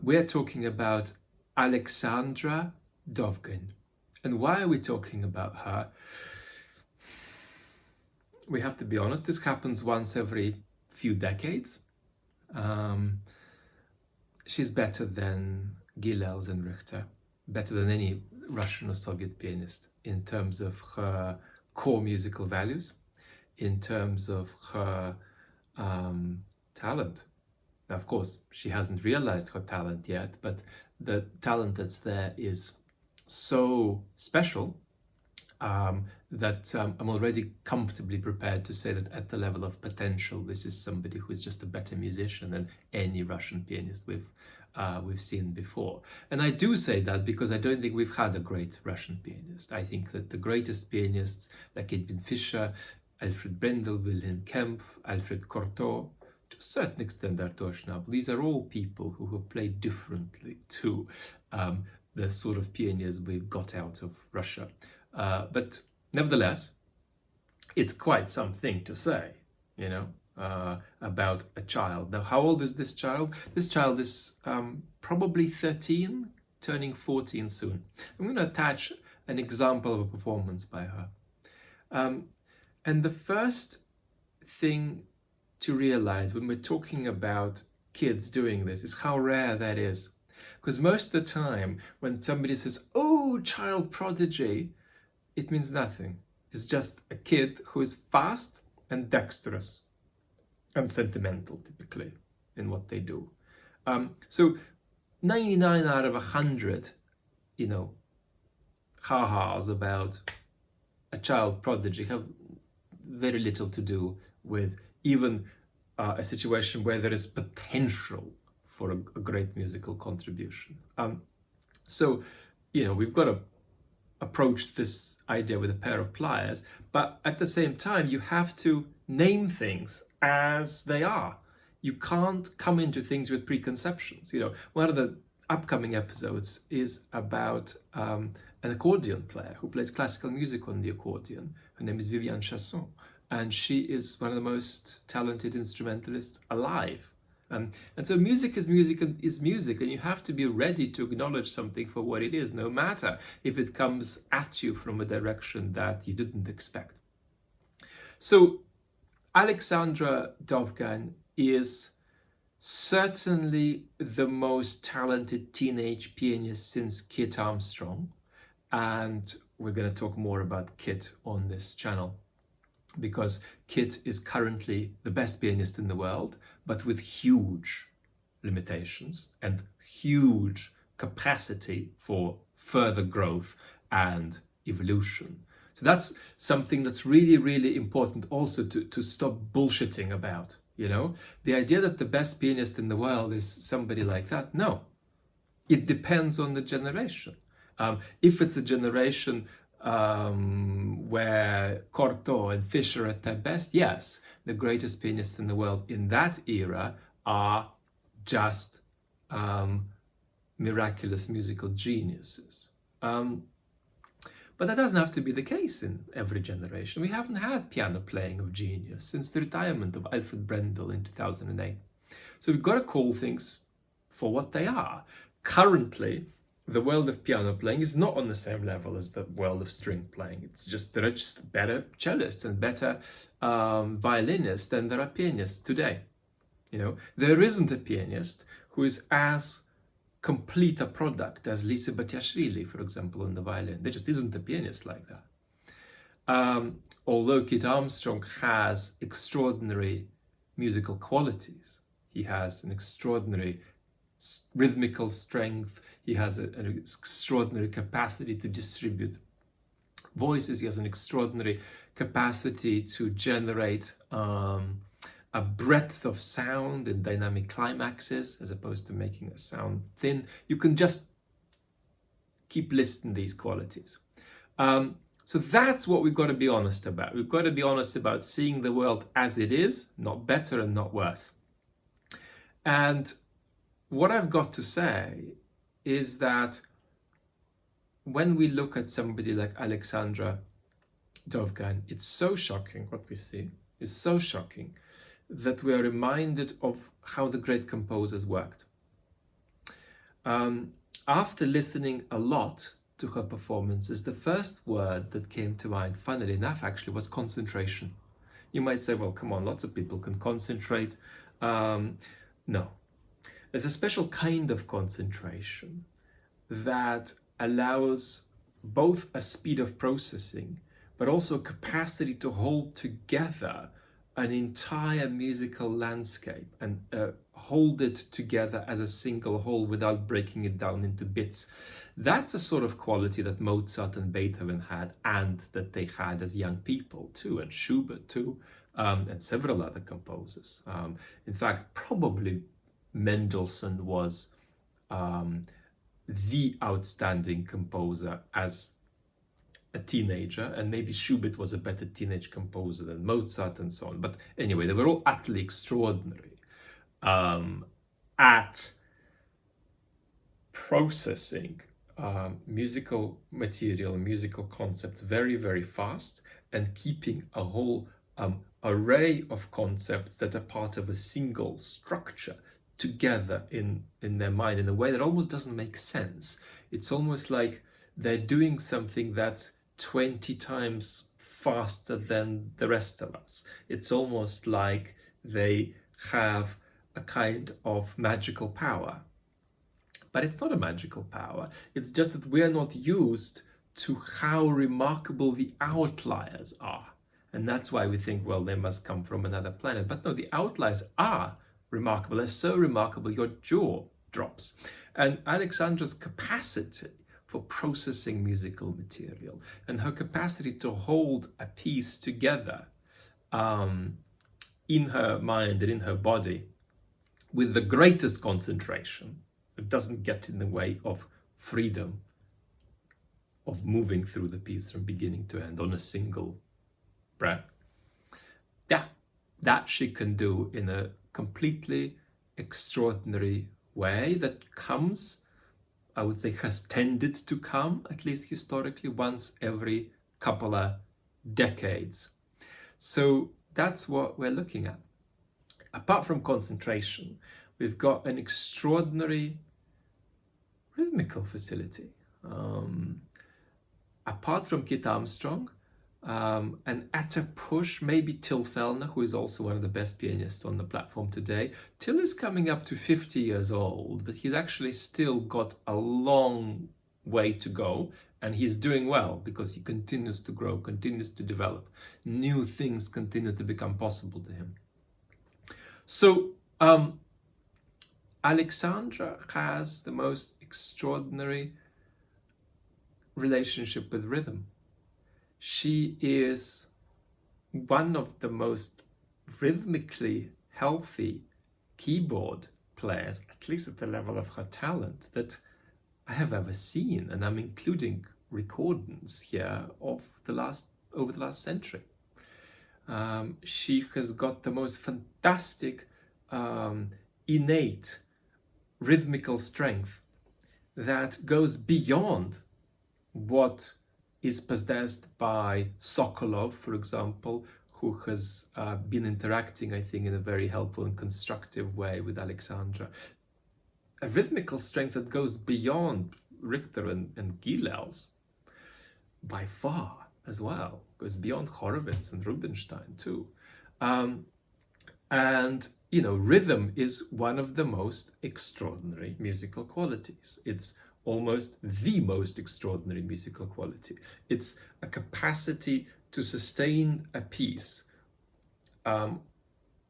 We're talking about Alexandra Dovgan. And why are we talking about her? We have to be honest, this happens once every few decades. She's better than Gilels and Richter, better than any Russian or Soviet pianist in terms of her core musical values, in terms of her talent. Now, of course, she hasn't realized her talent yet, but the talent that's there is so special that I'm already comfortably prepared to say that at the level of potential, this is somebody who is just a better musician than any Russian pianist we've seen before. And I do say that because I don't think we've had a great Russian pianist. I think that the greatest pianists, like Edwin Fischer, Alfred Brendel, Wilhelm Kempf, Alfred Cortot, to a certain extent Arthur Schnabel, these are all people who have played differently to the sort of pianists we've got out of Russia. But nevertheless, it's quite something to say, you know, about a child. Now, how old is this child? This child is probably 13, turning 14 soon. I'm going to attach an example of a performance by her. And the first thing to realize when we're talking about kids doing this is how rare that is. Because most of the time when somebody says, oh, child prodigy, it means nothing. It's just a kid who is fast and dexterous and sentimental, typically, in what they do. So 99 out of 100, you know, ha-has about a child prodigy have very little to do with even a situation where there is potential for a great musical contribution. So, you know, we've got to approach this idea with a pair of pliers, but at the same time, you have to name things as they are. You can't come into things with preconceptions. You know, one of the upcoming episodes is about an accordion player who plays classical music on the accordion. Her name is Viviane Chassot, and she is one of the most talented instrumentalists alive. And so music is music and you have to be ready to acknowledge something for what it is, no matter if it comes at you from a direction that you didn't expect. So Alexandra Dovgan is certainly the most talented teenage pianist since Kit Armstrong, and we're going to talk more about Kit on this channel, because Kit is currently the best pianist in the world, but with huge limitations and huge capacity for further growth and evolution. So that's something that's really, really important also to stop bullshitting about, you know? The idea that the best pianist in the world is somebody like that, no. It depends on the generation. If it's a generation where Cortot and Fischer are at their best, yes, the greatest pianists in the world in that era are just miraculous musical geniuses. But that doesn't have to be the case in every generation. We haven't had piano playing of genius since the retirement of Alfred Brendel in 2008. So we've got to call things for what they are. Currently, the world of piano playing is not on the same level as the world of string playing. It's just, there are just better cellists and better violinists than there are pianists today. You know, there isn't a pianist who is as complete a product as Lisa Batiashvili, for example, on the violin. There just isn't a pianist like that. Although Kit Armstrong has extraordinary musical qualities, he has an extraordinary rhythmical strength, he has an extraordinary capacity to distribute voices, he has an extraordinary capacity to generate a breadth of sound in dynamic climaxes as opposed to making a sound thin. You can just keep listing these qualities. So that's what we've got to be honest about. We've got to be honest about seeing the world as it is, not better and not worse. And what I've got to say is that when we look at somebody like Alexandra Dovgan, it's so shocking what we see. It's so shocking that we are reminded of how the great composers worked. After listening a lot to her performances, the first word that came to mind, funnily enough, actually, was concentration. You might say, well, come on, lots of people can concentrate. No. There's a special kind of concentration that allows both a speed of processing, but also capacity to hold together an entire musical landscape and hold it together as a single whole without breaking it down into bits. That's a sort of quality that Mozart and Beethoven had, and that they had as young people too, and Schubert too, and several other composers. In fact, probably Mendelssohn was the outstanding composer as a teenager, and maybe Schubert was a better teenage composer than Mozart and so on. But anyway, they were all utterly extraordinary at processing musical material, musical concepts very, very fast, and keeping a whole array of concepts that are part of a single structure together in their mind in a way that almost doesn't make sense. It's almost like they're doing something that's 20 times faster than the rest of us. It's almost like they have a kind of magical power. But it's not a magical power. It's just that we're not used to how remarkable the outliers are. And that's why we think, well, they must come from another planet. But no, the outliers are remarkable. They're so remarkable, your jaw drops. And Alexandra's capacity for processing musical material and her capacity to hold a piece together in her mind and in her body with the greatest concentration, it doesn't get in the way of freedom of moving through the piece from beginning to end on a single breath. Yeah, that she can do in a completely extraordinary way that comes, I would say, has tended to come, at least historically, once every couple of decades. So that's what we're looking at. Apart from concentration, we've got an extraordinary rhythmical facility. Apart from Kit Armstrong, and at a push, maybe Till Fellner, who is also one of the best pianists on the platform today. Till is coming up to 50 years old, but he's actually still got a long way to go, and he's doing well because he continues to grow, continues to develop. New things continue to become possible to him. So Alexandra has the most extraordinary relationship with rhythm. She is one of the most rhythmically healthy keyboard players, at least at the level of her talent, that I have ever seen, and I'm including recordings here of over the last century. She has got the most fantastic innate rhythmical strength that goes beyond what is possessed by Sokolov, for example, who has been interacting, I think, in a very helpful and constructive way with Alexandra. A rhythmical strength that goes beyond Richter and Gilels, by far as well, goes beyond Horowitz and Rubinstein too. And, you know, rhythm is one of the most extraordinary musical qualities. It's almost the most extraordinary musical quality. It's a capacity to sustain a piece on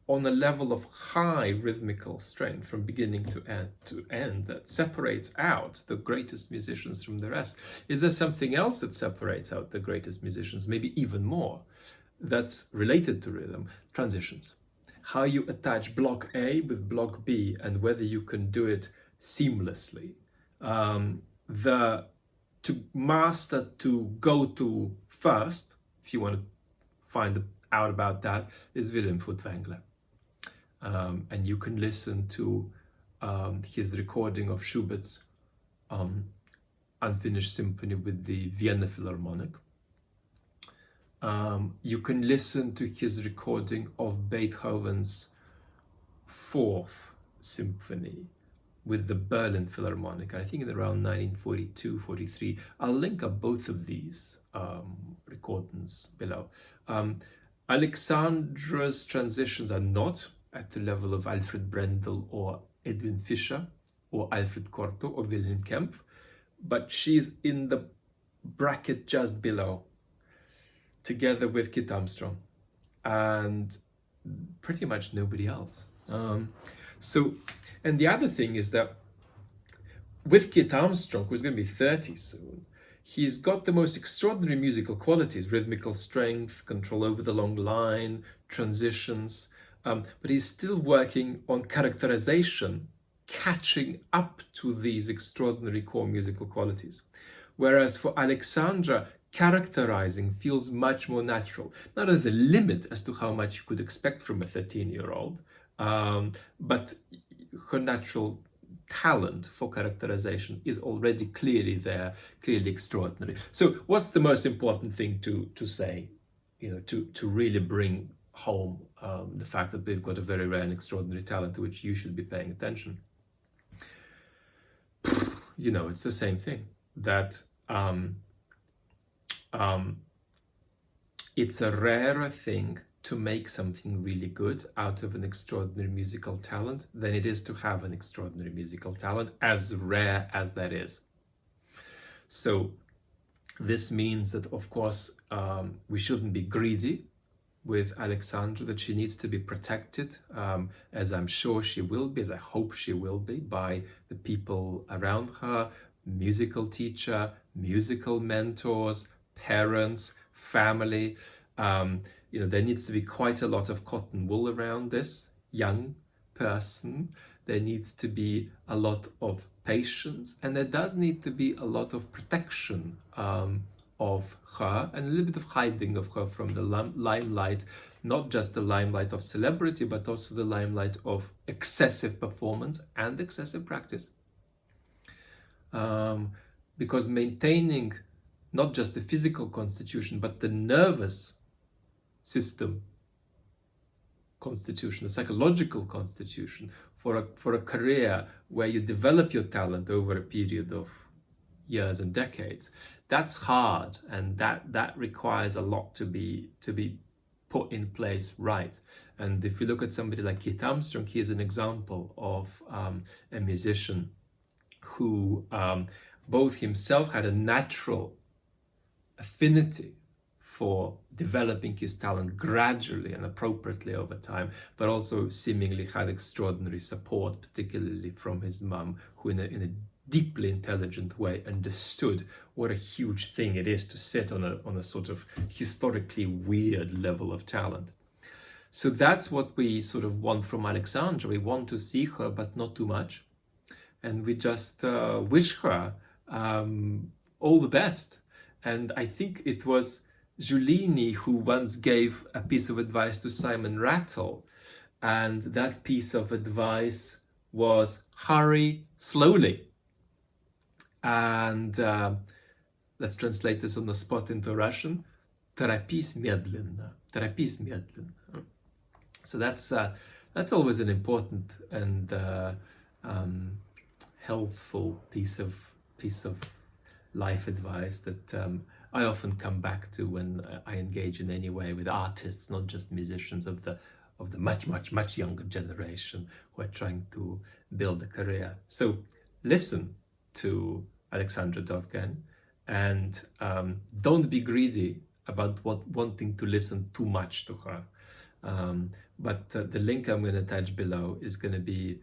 a level of high rhythmical strength from beginning to end that separates out the greatest musicians from the rest. Is there something else that separates out the greatest musicians, maybe even more, that's related to rhythm? Transitions. How you attach block A with block B and whether you can do it seamlessly. To master to go to first, if you want to find out about that, is Wilhelm Furtwangler. And you can listen to his recording of Schubert's Unfinished Symphony with the Vienna Philharmonic. You can listen to his recording of Beethoven's Fourth Symphony with the Berlin Philharmonic, I think in around 1942-43. I'll link up both of these recordings below. Alexandra's transitions are not at the level of Alfred Brendel or Edwin Fischer or Alfred Cortot or Wilhelm Kempf, but she's in the bracket just below, together with Kit Armstrong and pretty much nobody else. And the other thing is that with Kit Armstrong, who's going to be 30 soon, he's got the most extraordinary musical qualities: rhythmical strength, control over the long line, transitions, but he's still working on characterization, catching up to these extraordinary core musical qualities. Whereas for Alexandra, characterizing feels much more natural. Now, there's a limit as to how much you could expect from a 13-year-old, but her natural talent for characterization is already clearly there, clearly extraordinary. So what's the most important thing to say, to really bring home the fact that we've got a very rare and extraordinary talent to which you should be paying attention? It's the same thing, that it's a rarer thing to make something really good out of an extraordinary musical talent than it is to have an extraordinary musical talent, as rare as that is. So this means that, of course, we shouldn't be greedy with Alexandra, that she needs to be protected, as I'm sure she will be, as I hope she will be, by the people around her: musical teacher, musical mentors, parents, family. There needs to be quite a lot of cotton wool around this young person. There needs to be a lot of patience, and there does need to be a lot of protection of her, and a little bit of hiding of her from the limelight, not just the limelight of celebrity, but also the limelight of excessive performance and excessive practice. Because maintaining not just the physical constitution, but the nervous system constitution, the psychological constitution for a career where you develop your talent over a period of years and decades, that's hard, and that requires a lot to be put in place right. And if we look at somebody like Kit Armstrong, he is an example of a musician who both himself had a natural affinity for developing his talent gradually and appropriately over time, but also seemingly had extraordinary support, particularly from his mum, who in a deeply intelligent way understood what a huge thing it is to sit on a sort of historically weird level of talent. So that's what we sort of want from Alexandra. We want to see her, but not too much. And we just wish her all the best. And I think it was Giulini who once gave a piece of advice to Simon Rattle, and that piece of advice was hurry slowly. And let's translate this on the spot into Russian: торопись медленно, торопись медленно. So that's always an important and helpful piece of life advice that I often come back to when I engage in any way with artists, not just musicians of the much younger generation who are trying to build a career. So listen to Alexandra Dovgan, and don't be greedy about wanting to listen too much to her. But the link I'm going to attach below is going to be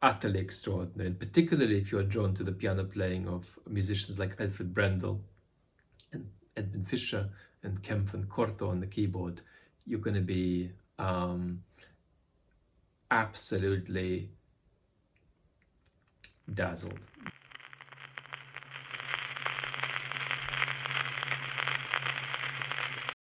utterly extraordinary, and particularly if you are drawn to the piano playing of musicians like Alfred Brendel and Edwin Fischer and Kempf and Cortot on the keyboard, you're going to be absolutely dazzled